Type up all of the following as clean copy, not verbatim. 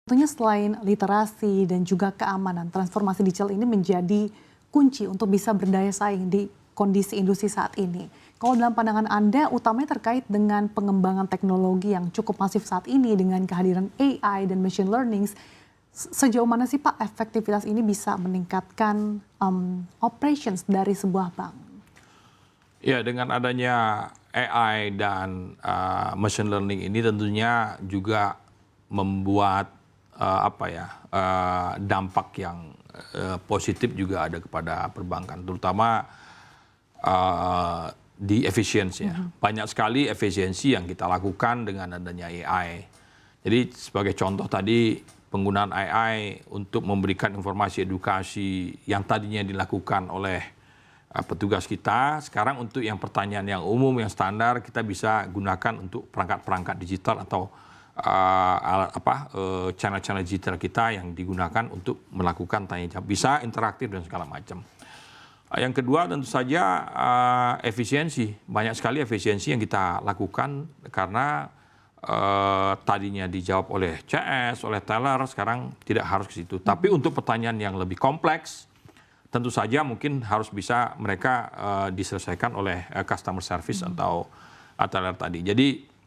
Tentunya selain literasi dan juga keamanan, transformasi digital ini menjadi kunci untuk bisa berdaya saing di kondisi industri saat ini. Kalau dalam pandangan Anda, utamanya terkait dengan pengembangan teknologi yang cukup masif saat ini dengan kehadiran AI dan machine learning, sejauh mana sih Pak efektivitas ini bisa meningkatkan operations dari sebuah bank? Ya, dengan adanya AI dan machine learning ini tentunya juga membuat dampak yang positif juga ada kepada perbankan, terutama di efisiensi. Banyak sekali efisiensi yang kita lakukan dengan adanya AI. Jadi sebagai contoh tadi penggunaan AI untuk memberikan informasi edukasi yang tadinya dilakukan oleh petugas kita, sekarang untuk yang pertanyaan yang umum, yang standar, kita bisa gunakan untuk perangkat-perangkat digital atau channel-channel digital kita yang digunakan untuk melakukan tanya jawab, bisa interaktif dan segala macam. Yang kedua tentu saja efisiensi, banyak sekali efisiensi yang kita lakukan karena tadinya dijawab oleh CS, oleh teller, sekarang tidak harus ke situ. Tapi untuk pertanyaan yang lebih kompleks, tentu saja mungkin harus bisa mereka diselesaikan oleh customer service atau teller tadi. Jadi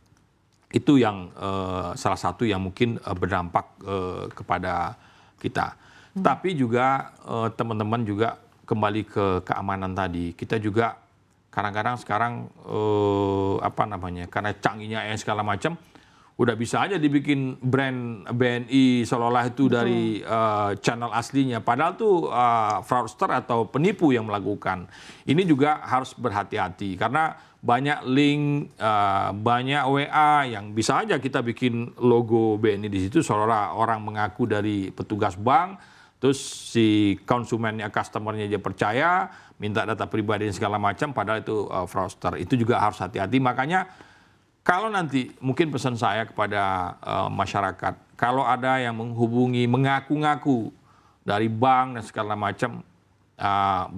itu yang salah satu yang mungkin berdampak kepada kita. Tapi juga teman-teman juga kembali ke keamanan tadi. Kita juga kadang-kadang sekarang karena canggihnya AI segala macam, udah bisa aja dibikin brand BNI seolah-olah itu dari channel aslinya. Padahal tuh fraudster atau penipu yang melakukan. Ini juga harus berhati-hati karena banyak link, banyak WA yang bisa aja kita bikin logo BNI di situ seolah-olah orang mengaku dari petugas bank, terus si konsumennya, customernya aja percaya, minta data pribadi dan segala macam, padahal itu fraudster. Itu juga harus hati-hati. Makanya kalau nanti mungkin pesan saya kepada masyarakat, kalau ada yang menghubungi, mengaku-ngaku dari bank dan segala macam,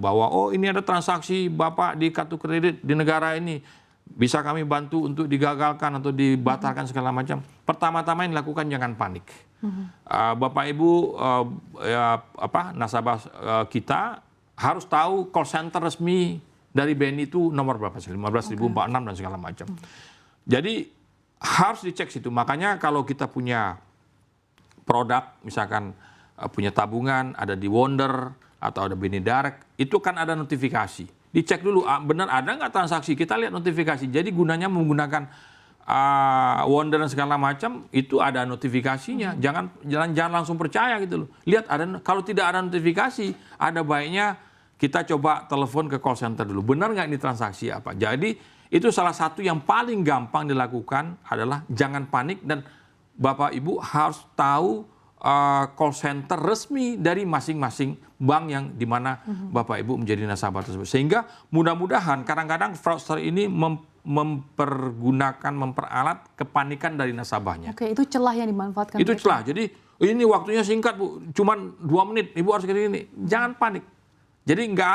bahwa oh ini ada transaksi Bapak di kartu kredit di negara ini, bisa kami bantu untuk digagalkan atau dibatalkan segala macam. Pertama-tama yang dilakukan jangan panik. Bapak Ibu nasabah kita harus tahu call center resmi dari BNI itu nomor berapa sih? 15.046 dan segala macam. Jadi harus dicek situ. Makanya kalau kita punya produk, misalkan punya tabungan, ada di Wonder atau ada BNI Direct, itu kan ada notifikasi. Dicek dulu, benar ada nggak transaksi, kita lihat notifikasi. Jadi gunanya menggunakan Wonder dan segala macam, itu ada notifikasinya. Jangan langsung percaya gitu loh. Lihat, kalau tidak ada notifikasi, ada baiknya kita coba telepon ke call center dulu. Benar nggak ini transaksi apa? Jadi itu salah satu yang paling gampang dilakukan adalah jangan panik, dan Bapak Ibu harus tahu call center resmi dari masing-masing bank yang dimana Bapak Ibu menjadi nasabah tersebut. Sehingga mudah-mudahan kadang-kadang fraudster ini memperalat kepanikan dari nasabahnya. Oke, itu celah yang dimanfaatkan. Itu celah. Jadi ini waktunya singkat Bu, cuman 2 menit, Ibu harus kayak gini. Jangan panik. Jadi nggak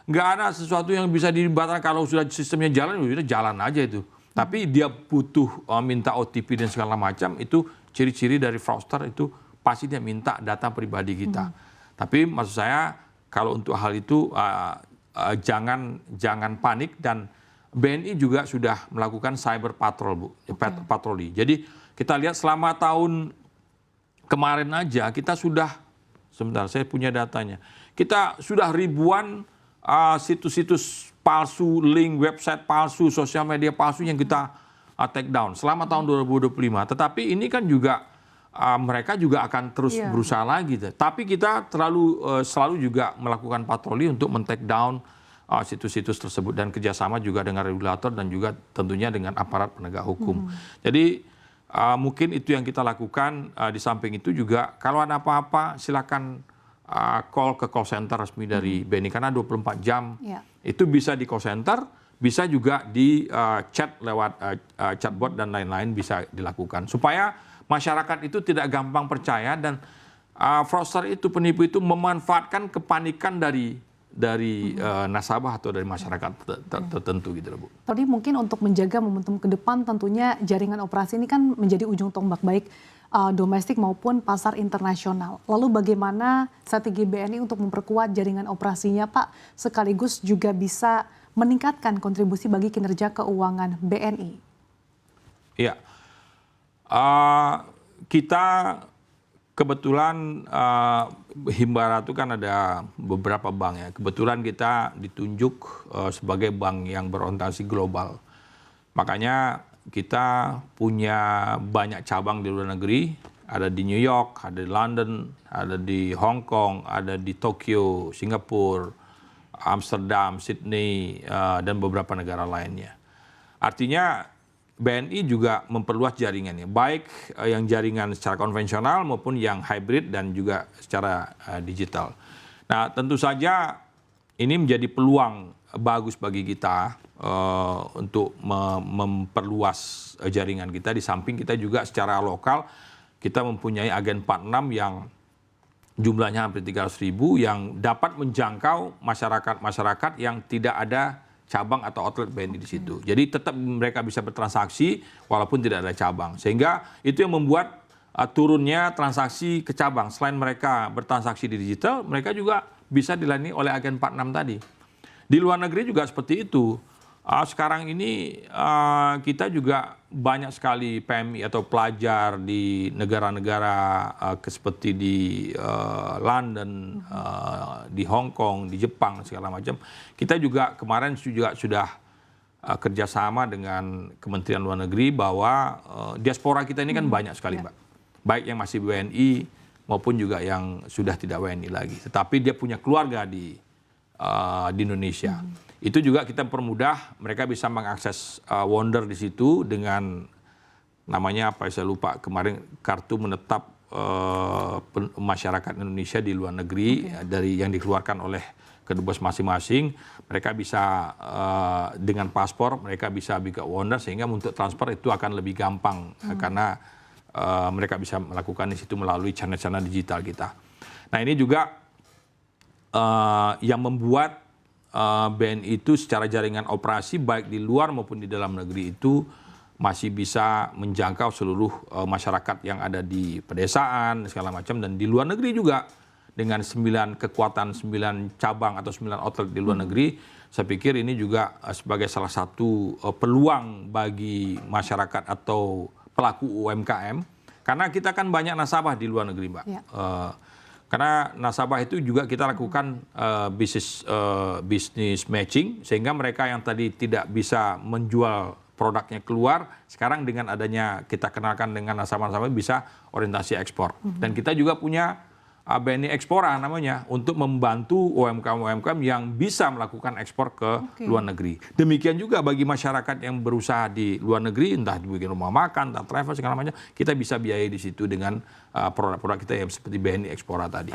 ada sesuatu yang bisa dibatalkan. Kalau sudah sistemnya jalan, udah jalan aja itu. Tapi dia butuh minta OTP dan segala macam, itu ciri-ciri dari fraudster itu pasti dia minta data pribadi kita. Tapi maksud saya kalau untuk hal itu jangan panik, dan BNI juga sudah melakukan cyber patrol Bu, patroli. Jadi kita lihat selama tahun kemarin aja kita sudah, sebentar saya punya datanya, kita sudah ribuan situs-situs palsu, link website palsu, sosial media palsu yang kita take down selama tahun 2025. Tetapi ini kan juga mereka juga akan terus berusaha lagi. Tapi kita selalu juga melakukan patroli untuk men-take down situs-situs tersebut, dan kerjasama juga dengan regulator dan juga tentunya dengan aparat penegak hukum. Jadi mungkin itu yang kita lakukan. Di samping itu juga kalau ada apa-apa silakan call ke call center resmi dari BNI, karena 24 jam itu bisa di call center, bisa juga di chat lewat chatbot dan lain-lain bisa dilakukan, supaya masyarakat itu tidak gampang percaya, dan fraudster itu, penipu itu memanfaatkan kepanikan dari nasabah atau dari masyarakat tertentu gitu loh Bu. Tadi mungkin untuk menjaga momentum ke depan, tentunya jaringan operasi ini kan menjadi ujung tombak baik domestik maupun pasar internasional. Lalu bagaimana strategi BNI untuk memperkuat jaringan operasinya, Pak, sekaligus juga bisa meningkatkan kontribusi bagi kinerja keuangan BNI? Iya, kita kebetulan Himbara itu kan ada beberapa bank ya. Kebetulan kita ditunjuk sebagai bank yang berorientasi global. Makanya kita punya banyak cabang di luar negeri, ada di New York, ada di London, ada di Hong Kong, ada di Tokyo, Singapura, Amsterdam, Sydney, dan beberapa negara lainnya. Artinya BNI juga memperluas jaringannya, baik yang jaringan secara konvensional maupun yang hybrid dan juga secara digital. Nah, tentu saja ini menjadi peluang bagus bagi kita untuk memperluas jaringan kita. Di samping kita juga secara lokal, kita mempunyai agen 46 yang jumlahnya hampir 300.000 yang dapat menjangkau masyarakat-masyarakat yang tidak ada cabang atau outlet BNI di situ. Jadi tetap mereka bisa bertransaksi walaupun tidak ada cabang. Sehingga itu yang membuat turunnya transaksi ke cabang. Selain mereka bertransaksi di digital, mereka juga bisa dilayani oleh agen 46 tadi. Di luar negeri juga seperti itu. Sekarang ini kita juga banyak sekali PMI atau pelajar di negara-negara seperti di London, di Hong Kong, di Jepang segala macam. Kita juga kemarin juga sudah kerjasama dengan Kementerian Luar Negeri bahwa diaspora kita ini kan banyak sekali, Mbak. Baik yang masih WNI maupun juga yang sudah tidak WNI lagi. Tetapi dia punya keluarga di Indonesia. Itu juga kita permudah mereka bisa mengakses Wonder di situ dengan namanya apa saya lupa kemarin, kartu menetap masyarakat Indonesia di luar negeri dari yang dikeluarkan oleh kedubes masing-masing. Mereka bisa dengan paspor mereka bisa buka Wonder sehingga untuk transfer itu akan lebih gampang karena mereka bisa melakukan di situ melalui channel-channel digital kita. Nah, ini juga yang membuat BNI itu secara jaringan operasi baik di luar maupun di dalam negeri itu masih bisa menjangkau seluruh masyarakat yang ada di pedesaan segala macam, dan di luar negeri juga dengan 9 kekuatan 9 cabang atau 9 outlet di luar negeri. Saya pikir ini juga sebagai salah satu peluang bagi masyarakat atau pelaku UMKM, karena kita kan banyak nasabah di luar negeri, Mbak. Karena nasabah itu juga kita lakukan bisnis matching, sehingga mereka yang tadi tidak bisa menjual produknya keluar, sekarang dengan adanya kita kenalkan dengan nasabah-nasabah bisa orientasi ekspor. Dan kita juga punya BNI Ekspora namanya, untuk membantu UMKM-UMKM yang bisa melakukan ekspor ke luar negeri. Demikian juga bagi masyarakat yang berusaha di luar negeri, entah bikin rumah makan, entah travel segala macam, kita bisa biayai di situ dengan produk-produk kita yang seperti BNI Ekspora tadi.